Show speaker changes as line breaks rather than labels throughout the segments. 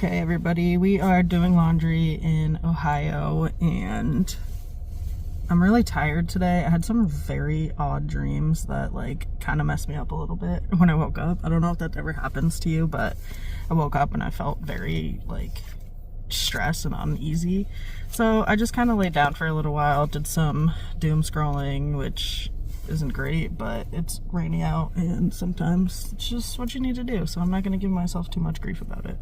Okay, everybody, we are doing laundry in Ohio, and I'm really tired today. I had some very odd dreams that kind of messed me up a little bit when I woke up. I don't know if that ever happens to you, but I woke up and I felt very stressed and uneasy. So I just kind of laid down for a little while, did some doom scrolling, which isn't great, but it's rainy out and sometimes it's just what you need to do. So I'm not going to give myself too much grief about it.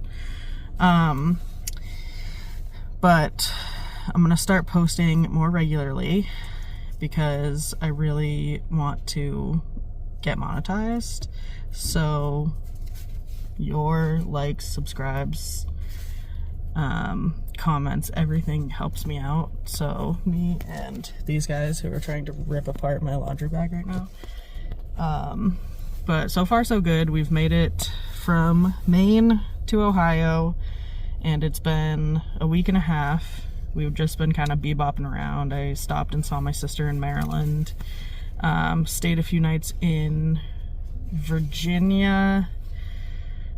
But I'm going to start posting more regularly because I really want to get monetized. So your likes, subscribes, comments, everything helps me out. So me and these guys who are trying to rip apart my laundry bag right now. But so far so good. We've made it from Maine to Ohio, and it's been a week and a half. We've just been kind of bebopping around. I stopped and saw my sister in Maryland, stayed a few nights in Virginia,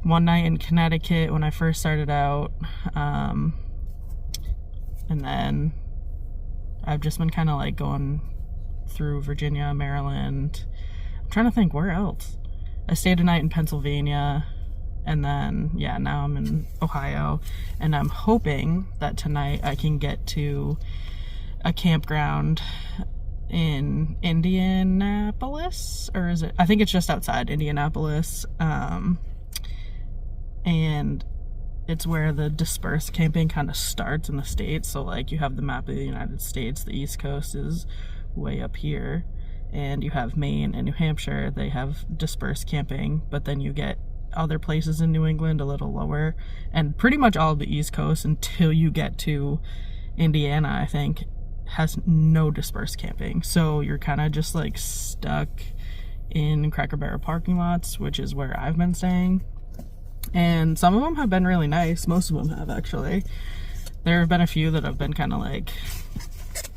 one night in Connecticut when I first started out, and then I've just been kind of going through Virginia, Maryland. I'm trying to think where else. I stayed a night in Pennsylvania, and then now I'm in Ohio, and I'm hoping that tonight I can get to a campground in Indianapolis, or is it? I think it's just outside Indianapolis, and it's where the dispersed camping kind of starts in the States. So you have the map of the United States, the East Coast is way up here, and you have Maine and New Hampshire, they have dispersed camping, but then you get other places in New England a little lower, and pretty much all of the East Coast until you get to Indiana, I think, has no dispersed camping. So you're kind of just stuck in Cracker Barrel parking lots, which is where I've been staying. And some of them have been really nice. Most of them have, actually. There have been a few that have been kind of I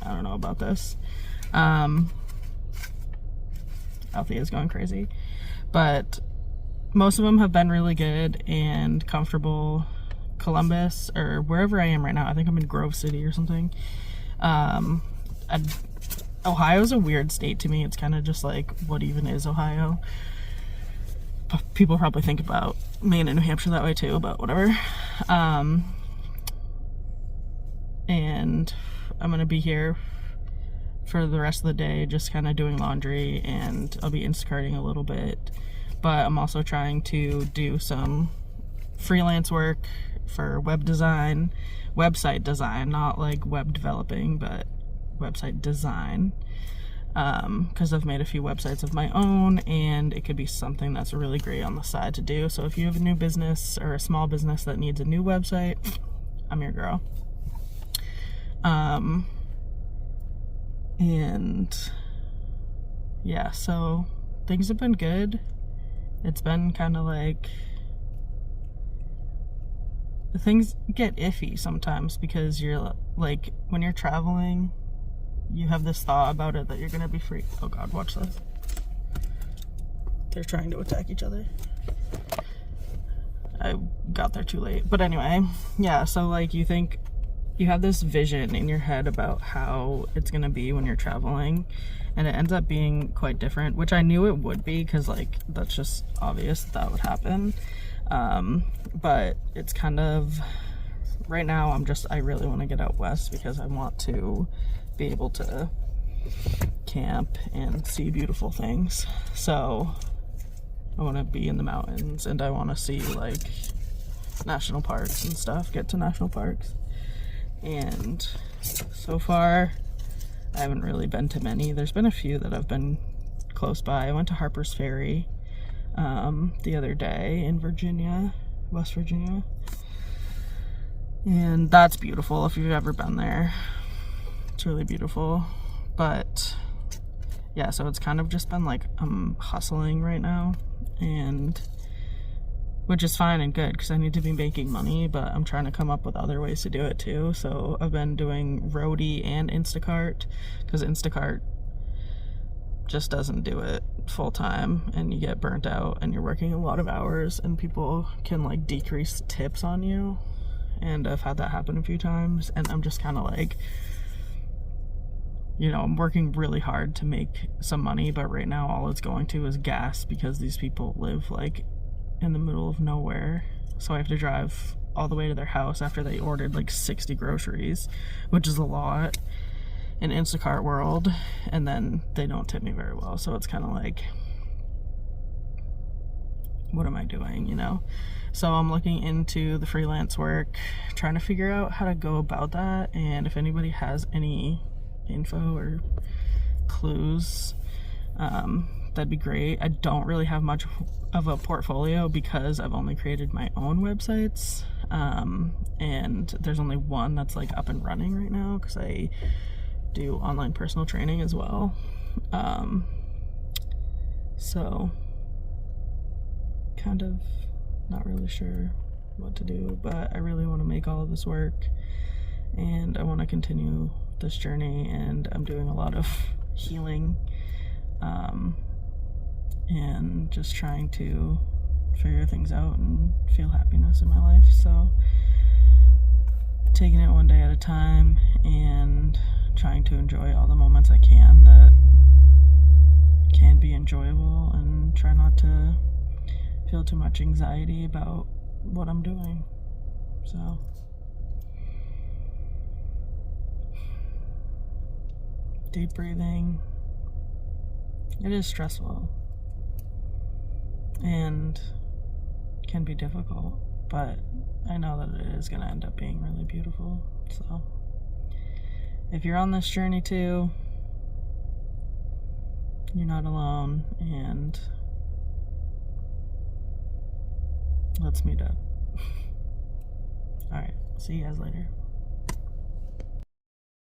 don't know about this. Althea's going crazy. But most of them have been really good and comfortable. Columbus, or wherever I am right now, I think I'm in Grove City or something. Ohio's a weird state to me. It's kind of just what even is Ohio? People probably think about Maine and New Hampshire that way too, but whatever. And I'm gonna be here for the rest of the day, just kind of doing laundry, and I'll be Instacarting a little bit. But I'm also trying to do some freelance work for web design, website design, not web developing, but website design. Because I've made a few websites of my own, and it could be something that's really great on the side to do. So if you have a new business or a small business that needs a new website, I'm your girl. And yeah, so things have been good. It's been kind of things get iffy sometimes because you're when you're traveling, you have this thought about it that you're gonna be free. Oh God, watch this. They're trying to attack each other. I got there too late. But anyway, yeah, so you think you have this vision in your head about how it's gonna be when you're traveling, and it ends up being quite different, which I knew it would be because that's just obvious that would happen. But it's kind of, right now I really want to get out west because I want to be able to camp and see beautiful things. So I want to be in the mountains, and I want to see national parks and stuff, get to national parks. And so far I haven't really been to many. There's been a few that have been close by. I went to Harper's Ferry the other day in Virginia, West Virginia, and that's beautiful if you've ever been there. It's really beautiful. But yeah, so it's kind of just been I'm hustling right now, and which is fine and good because I need to be making money, but I'm trying to come up with other ways to do it too. So I've been doing Roadie and Instacart, because Instacart just doesn't do it full time, and you get burnt out and you're working a lot of hours, and people can like decrease tips on you. and I've had that happen a few times, and I'm just kind of like, you know, I'm working really hard to make some money, but right now all it's going to is gas because these people live like in the middle of nowhere. So I have to drive all the way to their house after they ordered like 60 groceries, which is a lot in Instacart world, and then they don't tip me very well. So it's kind of like, what am I doing, you know? So I'm looking into the freelance work, trying to figure out how to go about that, and if anybody has any info or clues, that'd be great. I don't really have much of a portfolio because I've only created my own websites, and there's only one that's like up and running right now because I do online personal training as well. So kind of not really sure what to do, but I really want to make all of this work, and I want to continue this journey, and I'm doing a lot of healing, and just trying to figure things out and feel happiness in my life. So taking it one day at a time and trying to enjoy all the moments I can that can be enjoyable, and try not to feel too much anxiety about what I'm doing. So deep breathing. It is stressful and can be difficult, but I know that it is going to end up being really beautiful. So if you're on this journey too, you're not alone, and let's meet up. All right, see you guys later.